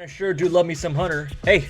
I sure do love me some Hunter. Hey,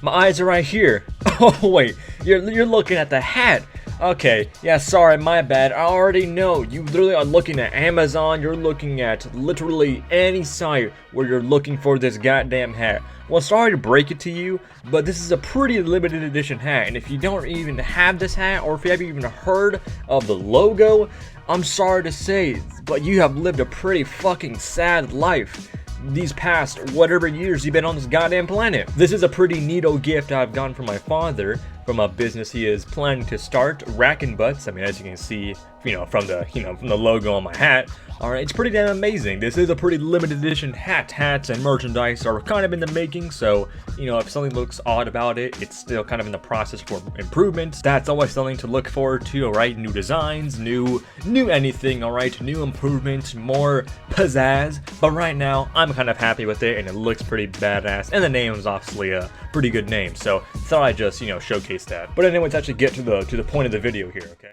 my eyes are right here. Oh wait, you're looking at the hat. Okay, yeah, sorry, my bad. I already know. You literally are looking at Amazon. You're looking at literally any site where you're looking for this goddamn hat. Well, sorry to break it to you, but this is a pretty limited edition hat. And if you don't even have this hat, or if you haven't even heard of the logo, I'm sorry to say, but you have lived a pretty fucking sad life these past whatever years you've been on this goddamn planet. This is a pretty neato gift I've gotten from my father from a business he is planning to start, Rackin' Butts. I mean, as you can see, from the logo on my hat. Alright, it's pretty damn amazing. This is a pretty limited edition hat. Hats and merchandise are kind of in the making, so, if something looks odd about it, it's still kind of in the process for improvements. That's always something to look forward to, alright? New designs, new anything, alright? New improvements, more pizzazz. But right now, I'm kind of happy with it, and it looks pretty badass, and the name is obviously a pretty good name, so thought I'd just, showcase that. But anyway, let's actually get to the point of the video here, okay?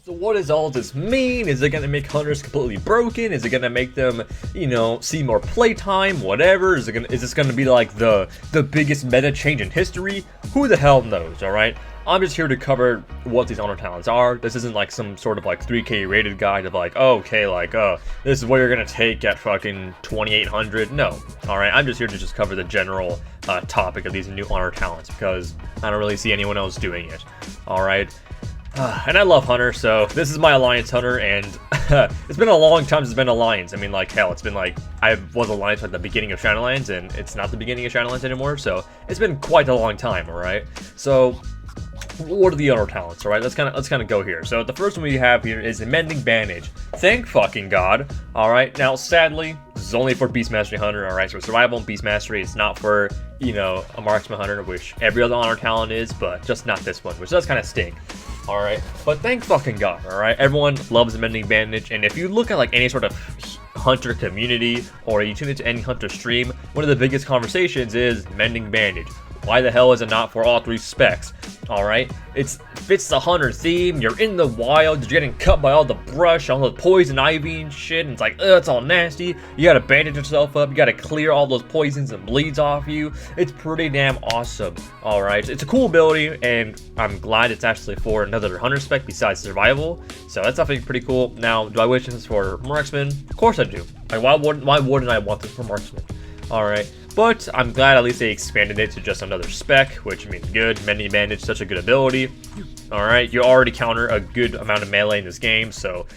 So what does all this mean? Is it going to make hunters completely broken? Is it going to make them, see more playtime? Whatever? Is this going to be like the biggest meta change in history? Who the hell knows, alright? I'm just here to cover what these honor talents are. This isn't like some sort of like 3K rated guide of like, oh, okay, like, this is what you're going to take at fucking 2800. No, alright? I'm just here to just cover the general topic of these new honor talents because I don't really see anyone else doing it, alright? And I love Hunter, so this is my Alliance Hunter, and it's been a long time since it's been Alliance. I mean, like, hell, it's been like, I was Alliance at the beginning of Shadowlands, and it's not the beginning of Shadowlands anymore, so it's been quite a long time, alright? So, what are the honor talents, alright? Let's kind of go here. So, the first one we have here is Mending Bandage. Thank fucking God, alright? Now, sadly, this is only for Beast Mastery Hunter, alright? So, survival and Beast Mastery, it's not for, a Marksman Hunter, which every other honor talent is, but just not this one, which does kind of stink. Alright, but thank fucking God, alright? Everyone loves Mending Bandage, and if you look at like any sort of hunter community, or you tune into any hunter stream, one of the biggest conversations is Mending Bandage. Why the hell is it not for all three specs? Alright, it fits the hunter theme. You're in the wild, you're getting cut by all the brush, all the poison ivy and shit, and it's like, ugh, it's all nasty. You gotta bandage yourself up, you gotta clear all those poisons and bleeds off you. It's pretty damn awesome. Alright, it's a cool ability, and I'm glad it's actually for another hunter spec besides survival, so that's definitely pretty cool. Now, do I wish this for Marksman? Of course I do. Like, why wouldn't I want this for Marksman? Alright, but I'm glad at least they expanded it to just another spec, which means good. Mending Bandage, such a good ability. Alright, you already counter a good amount of melee in this game, so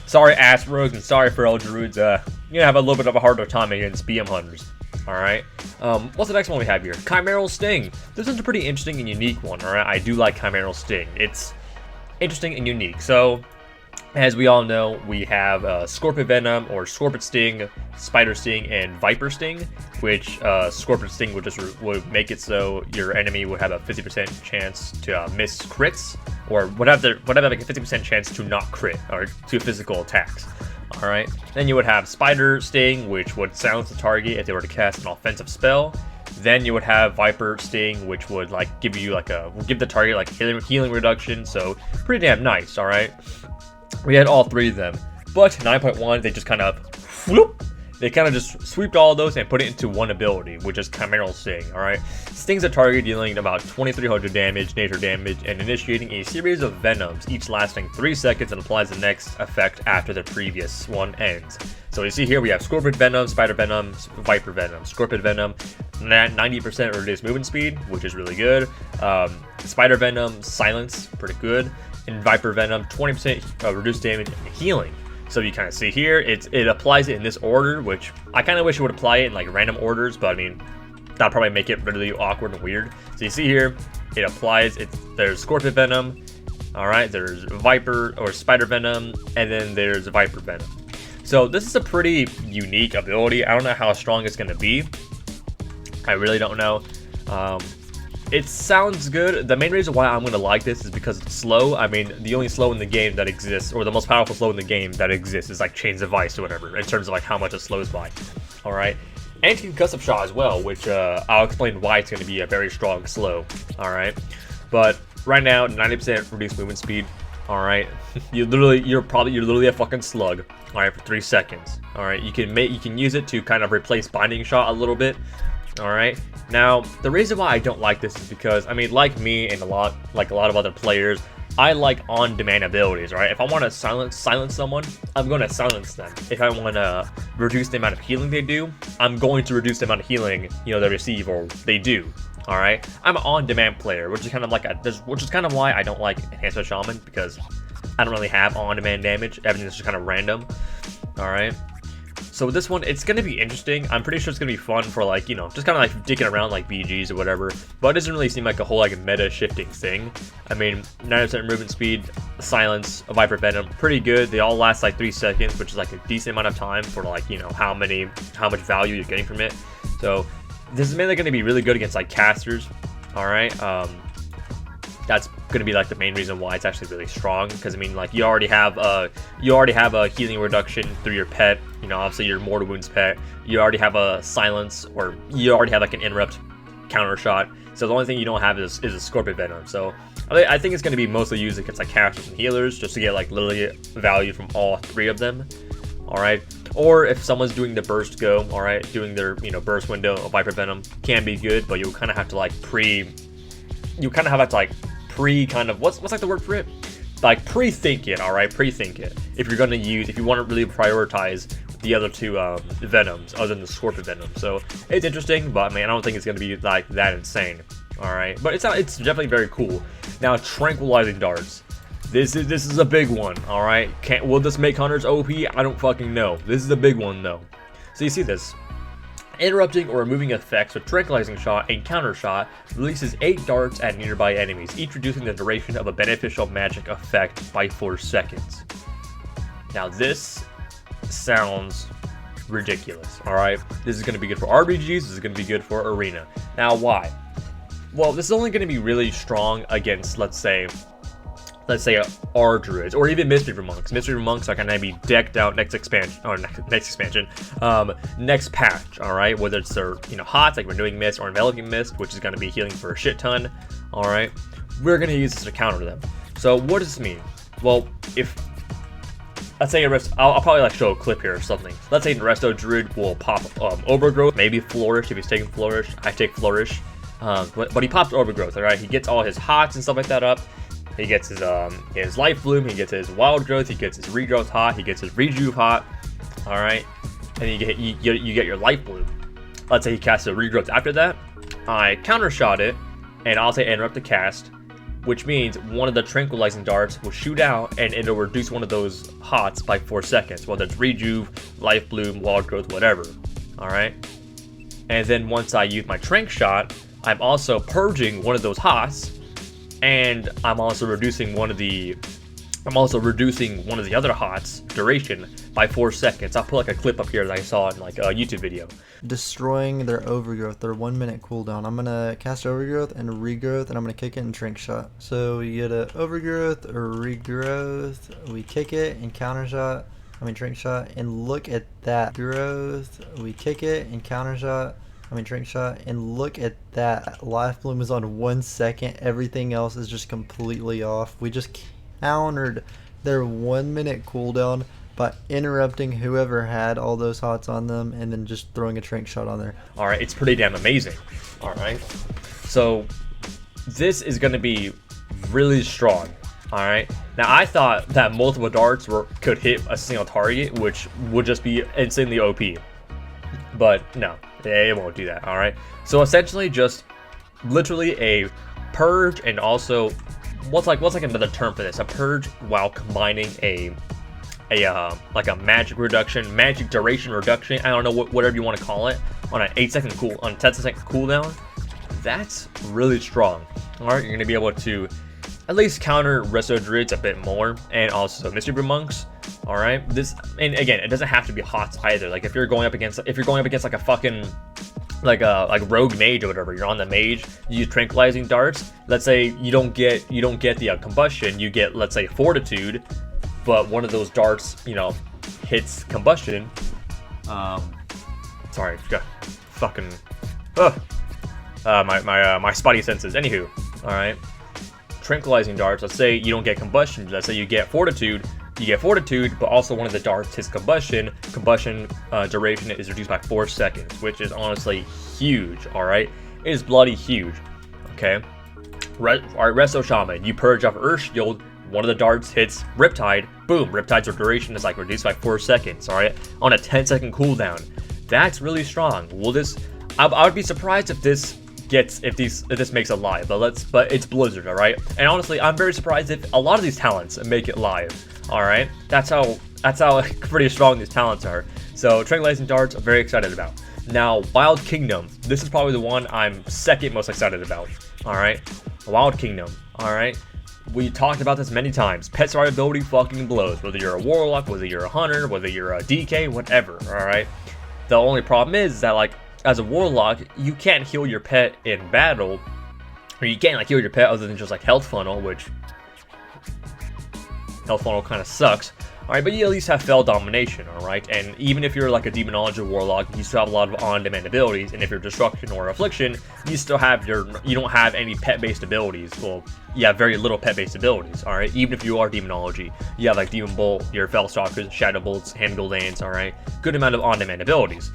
sorry Ass Rogues and sorry for all Druids, you're gonna have a little bit of a harder time against BM Hunters. Alright, what's the next one we have here? Chimeral Sting. This is a pretty interesting and unique one, alright? I do like Chimeral Sting. It's interesting and unique. So, as we all know, we have Scorpion Venom, or Scorpion Sting, Spider Sting, and Viper Sting, which Scorpion Sting would make it so your enemy would have a 50% chance to miss crits, or would have like a 50% chance to not crit, or to physical attacks. Alright, then you would have Spider Sting, which would silence the target if they were to cast an offensive spell. Then you would have Viper Sting, which would like give the target like healing reduction, so pretty damn nice, alright? We had all three of them, but 9.1, they just kind of whoop. They kind of just sweeped all of those and put it into one ability, which is Chimeral Sting, alright? Stings a target, dealing about 2300 damage, nature damage, and initiating a series of venoms, each lasting 3 seconds, and applies the next effect after the previous one ends. So you see here, we have Scorpion Venom, Spider Venom, Viper Venom. Scorpion Venom, 90% reduced movement speed, which is really good. Spider Venom, silence, pretty good. And Viper Venom, 20% reduced damage and healing. So you kind of see here, it applies it in this order, which I kind of wish it would apply it in like random orders, but I mean, that'll probably make it really awkward and weird. So you see here, it applies, there's Scorpion Venom, alright, there's Viper or Spider Venom, and then there's Viper Venom. So this is a pretty unique ability. I don't know how strong it's going to be. I really don't know. It sounds good. The main reason why I'm going to like this is because it's slow. I mean, the only slow in the game that exists, or the most powerful slow in the game that exists, is like Chains of Ice or whatever, in terms of like how much it slows by. Alright. Anti-concussive shot as well, which I'll explain why it's going to be a very strong slow. Alright. But right now, 90% reduced movement speed. All right, you're literally a fucking slug. All right, for 3 seconds. All right, you can use it to kind of replace binding shot a little bit. All right. Now, the reason why I don't like this is because, I mean, like me and a lot of other players, I like on-demand abilities, right? If I want to silence someone, I'm going to silence them. If I want to reduce the amount of healing they do, I'm going to reduce the amount of healing, you know, they receive or they do. All right. I'm an on-demand player, which is kind of like which is kind of why I don't like Enhancement Shaman, because I don't really have on-demand damage. Everything's just kind of random. All right. So with this one, it's going to be interesting. I'm pretty sure it's going to be fun for, like, you know, just kind of like dicking around like BGs or whatever. But it doesn't really seem like a whole like meta shifting thing. I mean, 90% movement speed, silence, a Viper Venom, pretty good. They all last like 3 seconds, which is like a decent amount of time for, like, you know, how much value you're getting from it. So this is mainly going to be really good against like casters. All right. That's going to be like the main reason why it's actually really strong, because I mean, like, you already have a healing reduction through your pet, you know, obviously your mortal wounds pet, you already have a silence, or you already have like an interrupt counter shot. So the only thing you don't have is a scorpion venom. So I think it's going to be mostly used against like casters and healers, just to get like literally value from all 3 of them. All right. Or if someone's doing the burst go, all right, doing their, you know, burst window of Viper Venom can be good, but you kind of have to like what's like the word for it? Like pre-think it, all right? Pre-think it. If you want to really prioritize the other 2 venoms other than the scorpion venom. So it's interesting, but I mean, I don't think it's going to be like that insane. All right, but it's definitely very cool. Now, tranquilizing darts. This is a big one. All right, will this make hunters OP? I don't fucking know. This is a big one though. So you see this. Interrupting or removing effects with Tranquilizing Shot and Counter Shot releases 8 darts at nearby enemies, each reducing the duration of a beneficial magic effect by 4 seconds. Now this sounds ridiculous, alright? This is going to be good for RBGs, this is going to be good for Arena. Now why? Well, this is only going to be really strong against, let's say our druids, or even mystery monks. Mystery monks are gonna be decked out next patch. All right, whether it's their, you know, hots like renewing mist or enveloping mist, which is gonna be healing for a shit ton. All right, we're gonna use this to counter them. So what does this mean? Well, if let's say I'll probably like show a clip here or something. Let's say Resto Druid will pop Overgrowth, maybe Flourish if he's taking Flourish. I take Flourish, but he pops Overgrowth. All right, he gets all his hots and stuff like that up. He gets his Life Bloom, he gets his Wild Growth, he gets his Regrowth hot, he gets his Rejuve hot, all right, and you get your Life Bloom. Let's say he casts a Regrowth after that. I counter shot it, and I'll say interrupt the cast, which means one of the Tranquilizing darts will shoot out, and it'll reduce one of those hots by 4 seconds, whether it's Rejuve, Life Bloom, Wild Growth, whatever. All right, and then once I use my Tranq shot, I'm also purging one of those hots. And I'm also reducing one of the other hots duration by 4 seconds. I'll put like a clip up here that I saw in like a YouTube video. Destroying their overgrowth, their 1 minute cooldown. I'm gonna cast overgrowth and regrowth, and I'm gonna kick it and Tranq shot. So we get a overgrowth or regrowth, we kick it and Tranq shot, and look at that growth. We kick it and Tranq shot, and look at that. Life Bloom is on 1 second. Everything else is just completely off. We just countered their 1 minute cooldown by interrupting whoever had all those hots on them, and then just throwing a Tranq shot on there. All right, it's pretty damn amazing. All right, so this is going to be really strong. All right, now I thought that multiple darts could hit a single target, which would just be insanely OP, but no. It won't do that. All right, so essentially just literally a purge, and also what's like another term for this? A purge while combining a magic reduction, magic duration reduction, I don't know, whatever you want to call it, on an 10 second cooldown. That's really strong. All right, you're gonna be able to at least counter Resto Druids a bit more, and also Mystery Monks. All right, and again, it doesn't have to be hots either. Like if you're going up against like a fucking like rogue mage or whatever, you're on the mage, you use Tranquilizing darts. Let's say you don't get the combustion, you get, let's say, Fortitude, but one of those darts, you know, hits combustion. Sorry, got fucking my spotty senses. Anywho, all right. tranquilizing darts, let's say you don't get combustion, let's say you get fortitude, but also one of the darts hits combustion. Combustion duration is reduced by 4 seconds, which is honestly huge, alright? It is bloody huge, okay? Alright, Resto Shaman, you purge off Earth Shield, one of the darts hits Riptide, boom, Riptide's duration is like reduced by 4 seconds, alright? On a 10-second cooldown. That's really strong. Will this, I would be surprised if this makes it live, but it's Blizzard, alright? And honestly, I'm very surprised if a lot of these talents make it live, alright? That's how pretty strong these talents are. So Tranquilizing darts, I'm very excited about. Now, Wild Kingdom, this is probably the one I'm second most excited about, alright? Wild Kingdom, alright? We talked about this many times. Pet survivability fucking blows, whether you're a warlock, whether you're a hunter, whether you're a DK, whatever, alright? The only problem is that, like, as a warlock, you can't heal your pet in battle, or you can't like heal your pet other than just like health funnel, which health funnel kind of sucks. Alright, but you at least have Fell Domination, alright? And even if you're like a Demonology warlock, you still have a lot of on-demand abilities, and if you're Destruction or Affliction, you still have you don't have any pet-based abilities. Well, you have very little pet-based abilities, alright? Even if you are Demonology, you have like Demon Bolt, your Fell Stalkers, Shadow Bolts, Hand Grenades, alright? Good amount of on-demand abilities.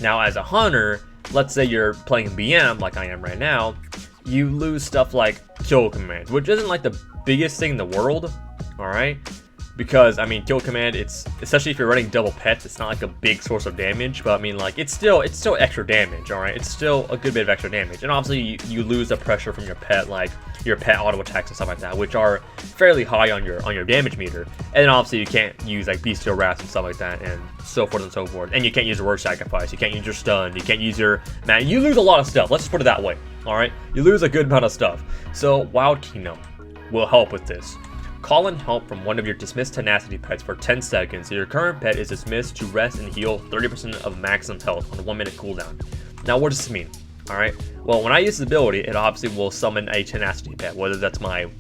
Now, as a hunter, let's say you're playing BM, like I am right now, you lose stuff like Kill Command, which isn't like the biggest thing in the world, alright? Because, I mean, Kill Command, it's, especially if you're running double pets, it's not like a big source of damage, but I mean, like, it's still extra damage, alright? It's still a good bit of extra damage. And obviously, you lose the pressure from your pet, like, your pet auto attacks and stuff like that, which are fairly high on your damage meter. And then obviously, you can't use, like, Bestial Wrath and stuff like that, and so forth and so forth. And you can't use your Word Sacrifice, you can't use your Stun, you can't use your... Man, you lose a lot of stuff, let's just put it that way, alright? You lose a good amount of stuff. So, Wild Kingdom will help with this. Call in help from one of your dismissed tenacity pets for 10 seconds, so your current pet is dismissed to rest and heal 30% of maximum health on a 1-minute cooldown. Now, what does this mean? Alright, well, when I use this ability, it obviously will summon a tenacity pet, whether that's my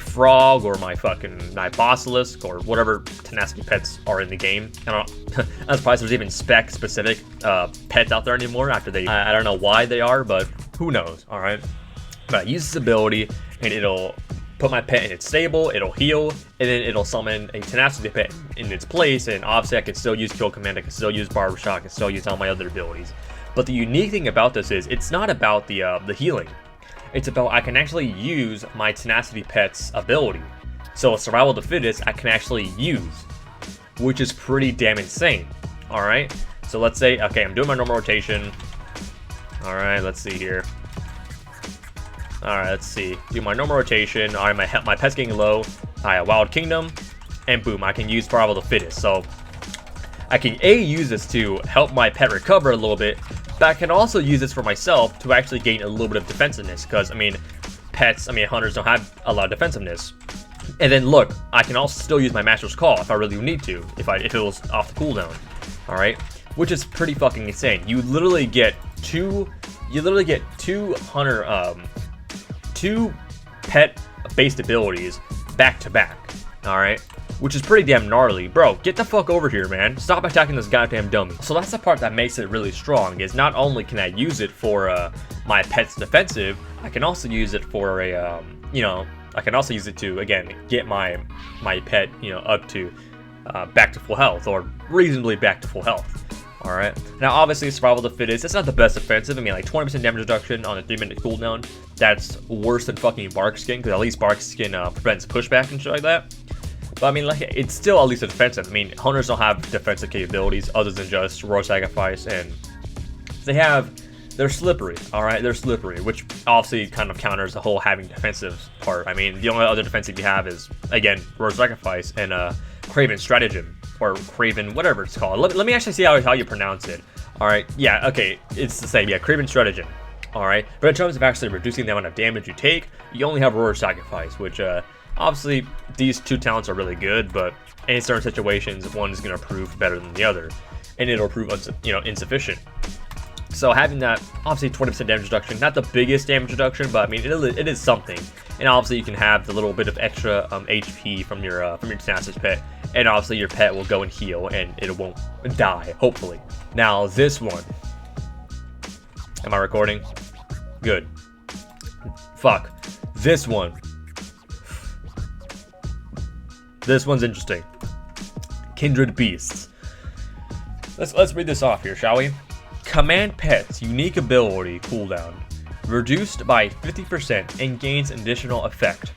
frog or my fucking basilisk or whatever tenacity pets are in the game. I'm surprised there's even spec-specific pets out there anymore after I don't know why they are, but who knows, alright? But I use this ability, and it'll put my pet in its stable, it'll heal, and then it'll summon a tenacity pet in its place, and obviously I can still use Kill Command, I can still use Barbershop, I can still use all my other abilities. But the unique thing about this is, it's not about the healing. It's about I can actually use my tenacity pet's ability. So Survival of the Fittest, I can actually use, which is pretty damn insane, alright? So let's say, okay, I'm doing my normal rotation. Alright, let's see here. Alright, let's see. Do my normal rotation. Alright, my pet's getting low. Alright, Wild Kingdom. And boom, I can use Survival of the Fittest. So, I can use this to help my pet recover a little bit, but I can also use this for myself to actually gain a little bit of defensiveness. Because, I mean, hunters don't have a lot of defensiveness. And then, look, I can also still use my Master's Call if I really need to, if it was off the cooldown. Alright? Which is pretty fucking insane. You literally get two pet-based abilities back-to-back, alright? Which is pretty damn gnarly. Bro, get the fuck over here, man. Stop attacking this goddamn dummy. So that's the part that makes it really strong, is not only can I use it for my pet's defensive, I can also use it for a, I can also use it to, again, get my pet, up to back to full health, or reasonably back to full health. Alright, now obviously Survival of the Fittest, it's not the best defensive. I mean, like 20% damage reduction on a 3-minute cooldown, that's worse than fucking Bark Skin, because at least Bark Skin prevents pushback and shit like that. But I mean, like, it's still at least a defensive. I mean, hunters don't have defensive capabilities other than just Royal Sacrifice, and they're slippery, alright? They're slippery, which obviously kind of counters the whole having defensive part. I mean, the only other defensive you have is, again, Royal Sacrifice and Craven Stratagem. Or Craven, whatever it's called. Let me actually see how you pronounce it. Alright, yeah, okay, it's the same. Yeah, Craven Stratagem. Alright, but in terms of actually reducing the amount of damage you take, you only have Royal Sacrifice, which, obviously, these two talents are really good, but in certain situations, one is going to prove better than the other, and it'll prove, insufficient. So having that, obviously 20% damage reduction, not the biggest damage reduction, but I mean, it is something. And obviously you can have the little bit of extra HP from your tenacity pet, and obviously your pet will go and heal, and it won't die, hopefully. Now this one, am I recording? Good. Fuck. This one. This one's interesting. Kindred beasts. Let's read this off here, shall we? Command pet's unique ability cooldown reduced by 50% and gains an additional effect.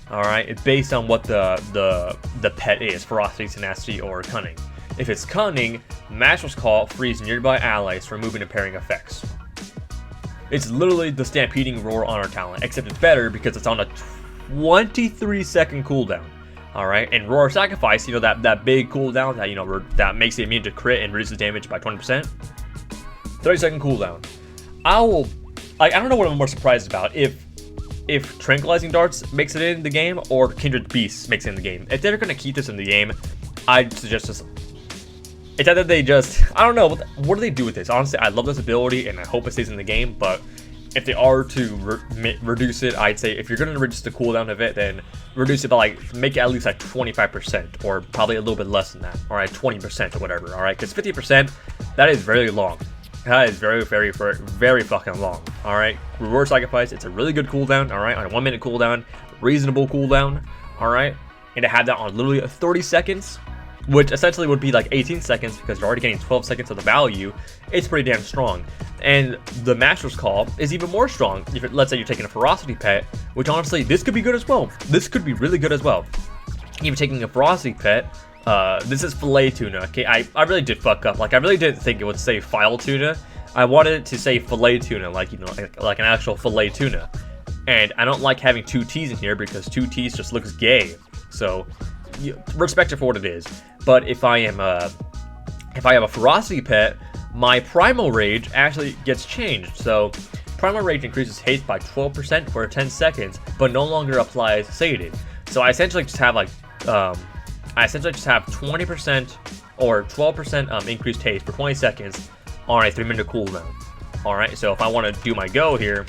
Alright, it's based on what the pet is, ferocity, tenacity, or cunning. If it's cunning, Master's Call frees nearby allies from moving and parrying effects. It's literally the stampeding roar honor talent, except it's better because it's on a 23-second cooldown. Alright, and Roar Sacrifice, you know, that big cooldown that, you know, that makes it immune to crit and reduces damage by 20%. 30-second cooldown. I don't know what I'm more surprised about, if Tranquilizing Darts makes it in the game or Kindred Beasts makes it in the game. If they're gonna keep this in the game, I'd suggest just, it's either they just, I don't know, what do they do with this? Honestly, I love this ability and I hope it stays in the game, but if they are to reduce it, I'd say if you're going to reduce the cooldown of it, then reduce it by like, make it at least like 25% or probably a little bit less than that, all right, 20% or whatever, all right, because 50%, that is very long. That is very, very, very, very fucking long, all right. Reverse Sacrifice, it's a really good cooldown, all right, on a 1 minute cooldown, reasonable cooldown, all right, and to have that on literally 30 seconds, which essentially would be like 18 seconds because you're already getting 12 seconds of the value, it's pretty damn strong. And the Master's Call is even more strong if, let's say, you're taking a Ferocity pet, which honestly, this could be good as well. This could be really good as well. Even taking a Ferocity pet, this is Fillet Tuna, okay? I really did fuck up. Like, I really didn't think it would say File Tuna. I wanted it to say Fillet Tuna, like, you know, like an actual Fillet Tuna. And I don't like having 2 T's in here because 2 T's just looks gay. So, respect it for what it is. But if I have a Ferocity pet, my Primal Rage actually gets changed. So Primal Rage increases haste by 12% for 10 seconds, but no longer applies Sated. So I essentially just have like 20% or 12% increased haste for 20 seconds on a 3-minute cooldown. All right, so if I want to do my go here,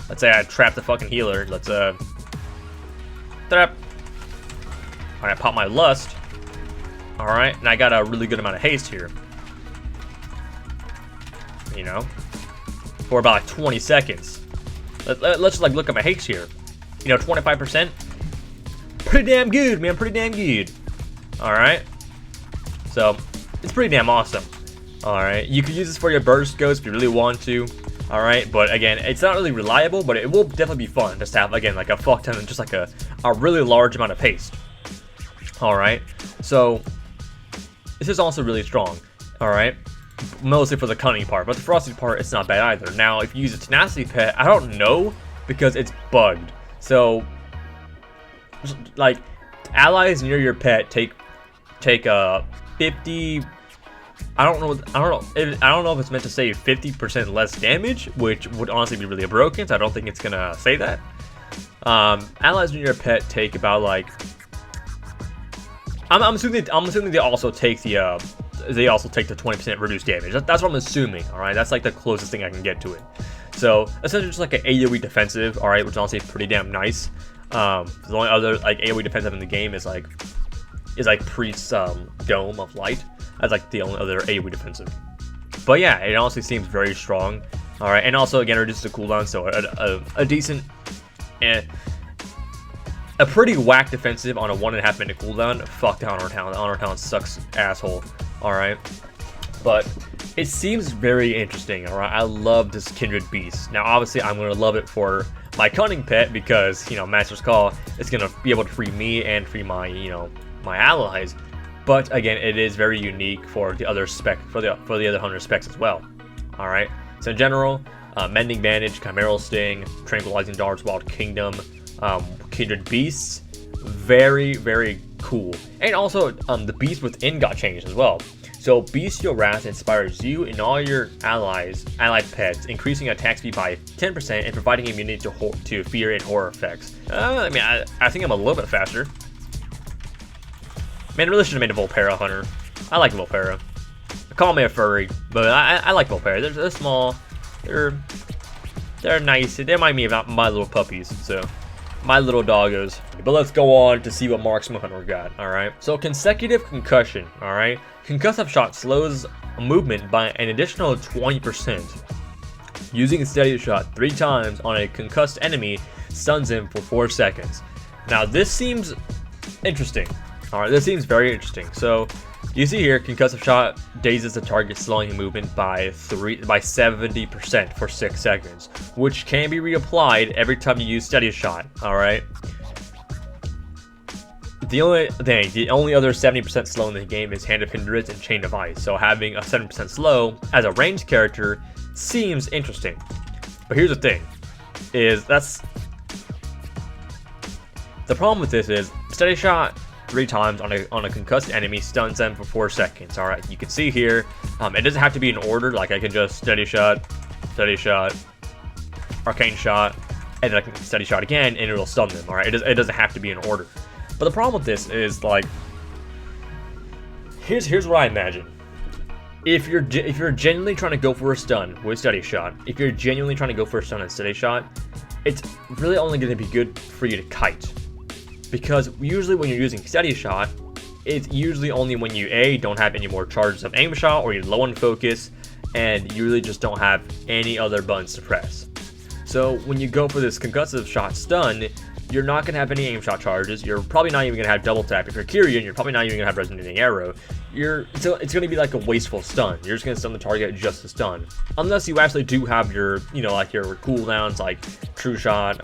let's say I trap the fucking healer. Let's trap. All right, pop my Lust. All right, and I got a really good amount of haste here. You know, for about like 20 seconds. Let's just like look at my haste here. You know, 25%. Pretty damn good, man. Pretty damn good. All right. So it's pretty damn awesome. All right. You could use this for your burst ghost if you really want to. All right. But again, it's not really reliable, but it will definitely be fun just to have, again, like a fuck ton, just like a really large amount of haste. All right. So this is also really strong. All right. Mostly for the cunning part, but the ferocity part, it's not bad either. Now, if you use a tenacity pet, I don't know because it's bugged. So, like, allies near your pet take 50. I don't know if it's meant to say 50% less damage, which would honestly be really broken. So I don't think it's gonna say that. Allies near your pet take about like. I'm assuming they also take the 20% reduced damage. That's what I'm assuming, alright? That's like the closest thing I can get to it. So, essentially just like an AoE defensive, alright, which honestly is pretty damn nice. The only other like AoE defensive in the game is like Priest's Dome of Light. That's like the only other AoE defensive. But yeah, it honestly seems very strong. Alright, and also again reduces the cooldown, so a decent a pretty whack defensive on a 1.5 minute cooldown. Fuck the Honor Talent. The Honor Talent sucks, asshole. Alright. But it seems very interesting, alright? I love this Kindred Beast. Now, obviously, I'm going to love it for my Cunning pet because, you know, Master's Call is going to be able to free me and free my, you know, my allies. But, again, it is very unique for the other for the other 100 specs as well. Alright? So, in general, Mending Bandage, Chimeral Sting, Tranquilizing Darts, Wild Kingdom, Kindred Beasts, very, very cool. And also, the Beast within got changed as well. So, Bestial Wrath inspires you and all your allied pets, increasing attack speed by 10% and providing immunity to fear and horror effects. I mean, I think I'm a little bit faster. Man, I really should have made a Volpera hunter. I like Volpera. Call me a furry, but I like Volpera. They're small. They're nice. They remind me about my little puppies. So. My little doggos. But let's go on to see what Marksman Hunter got, alright? So, consecutive concussion, alright? Concussive shot slows movement by an additional 20%. Using a steady shot 3 times on a concussed enemy stuns him for 4 seconds. Now this seems interesting. Alright, this seems very interesting. So you see here, concussive shot dazes the target, slowing his movement by 70% for 6 seconds, which can be reapplied every time you use steady shot. Alright. The only other 70% slow in the game is Hand of Kindred and Chain of Ice, so having a 70% slow as a ranged character seems interesting. But here's the thing, the problem with this is steady shot 3 times on a concussed enemy stuns them for 4 seconds. Alright, you can see here, it doesn't have to be in order, like I can just steady shot, arcane shot, and then I can steady shot again and it'll stun them. Alright, it doesn't have to be in order. But the problem with this is, like, here's what I imagine. If you're genuinely trying to go for a stun with steady shot, if you're genuinely trying to go for a stun and steady shot, it's really only going to be good for you to kite. Because usually when you're using steady shot, it's usually only when you don't have any more charges of aim shot, or you're low on focus, and you really just don't have any other buttons to press. So when you go for this concussive shot stun, you're not going to have any aim shot charges. You're probably not even going to have double tap. If you're Kyrian, you're probably not even going to have resonating arrow. It's going to be like a wasteful stun. You're just going to stun the target just to stun. Unless you actually do have your, like your cooldowns, like true shot,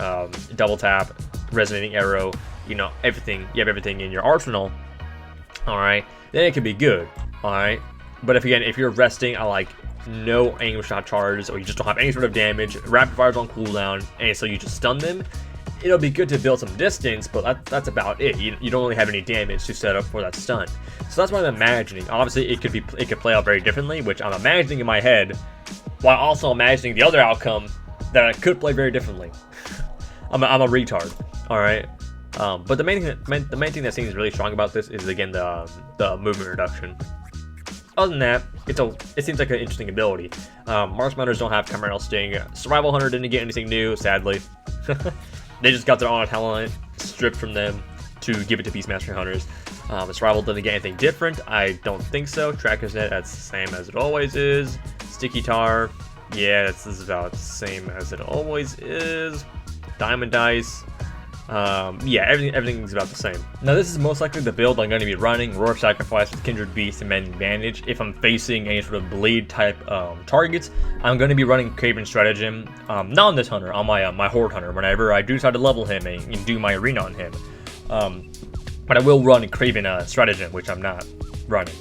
double tap, resonating arrow, everything. You have everything in your arsenal. Alright, then it could be good. Alright, but if you're resting on like no aim shot charges, or you just don't have any sort of damage, rapid fire's on cooldown, and so you just stun them, it'll be good to build some distance, but that's about it. You don't really have any damage to set up for that stun. So that's what I'm imagining. Obviously, it could play out very differently, which I'm imagining in my head, while also imagining the other outcome that I could play very differently. I'm a retard. All right. But the main thing that seems really strong about this is, again, the movement reduction. Other than that, it seems like an interesting ability. Marksmaners don't have Chimeral Sting. Survival Hunter didn't get anything new, sadly. They just got their honor talent stripped from them to give it to Beastmaster Hunters. Survival didn't get anything different. I don't think so. Tracker's Net, that's the same as it always is. Sticky Tar, yeah, this is about the same as it always is. Diamond Dice, yeah, everything's about the same. Now this is most likely the build I'm going to be running, Roar of Sacrifice with Kindred Beast and Mending Bandage. If I'm facing any sort of bleed type targets, I'm going to be running Craven Stratagem, not on this hunter, on my Horde hunter, whenever I do decide to level him and do my arena on him. But I will run Craven Stratagem, which I'm not running,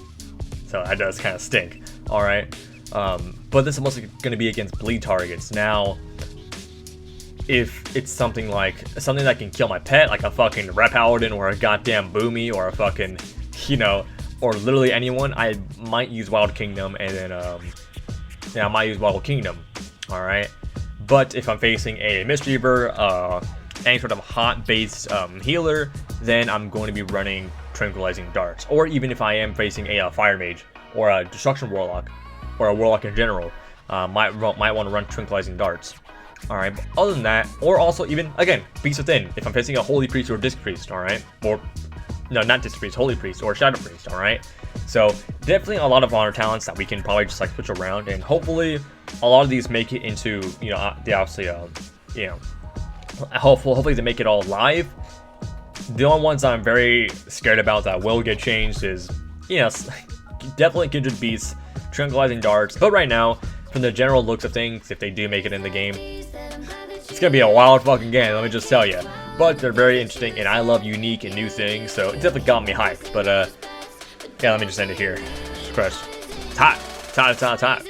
so that does kind of stink. Alright, but this is mostly going to be against bleed targets. Now, if it's something that can kill my pet, like a fucking Rep Paladin or a goddamn Boomy or a fucking, or literally anyone, I might use Wild Kingdom, and then, yeah, I might use Wild Kingdom, alright? But if I'm facing a Mistweaver, any sort of hot-based healer, then I'm going to be running Tranquilizing Darts. Or even if I am facing a Fire Mage, or a Destruction Warlock, or a Warlock in general, might want to run Tranquilizing Darts. Alright, but other than that, or also even, again, Beast Within, if I'm facing a Holy Priest or Disc Priest, alright? Or, no, not Disc Priest, Holy Priest, or Shadow Priest, alright? So, definitely a lot of honor talents that we can probably just, switch around, and hopefully, a lot of these make it into, obviously, hopefully they make it all live. The only ones I'm very scared about that will get changed is, definitely Kindred Beasts, Tranquilizing Darts, but right now, from the general looks of things, if they do make it in the game, it's gonna be a wild fucking game, let me just tell you. But they're very interesting, and I love unique and new things, so it definitely got me hyped. But yeah, let me just end it here. Jesus Christ. It's hot. It's hot, it's hot, it's hot.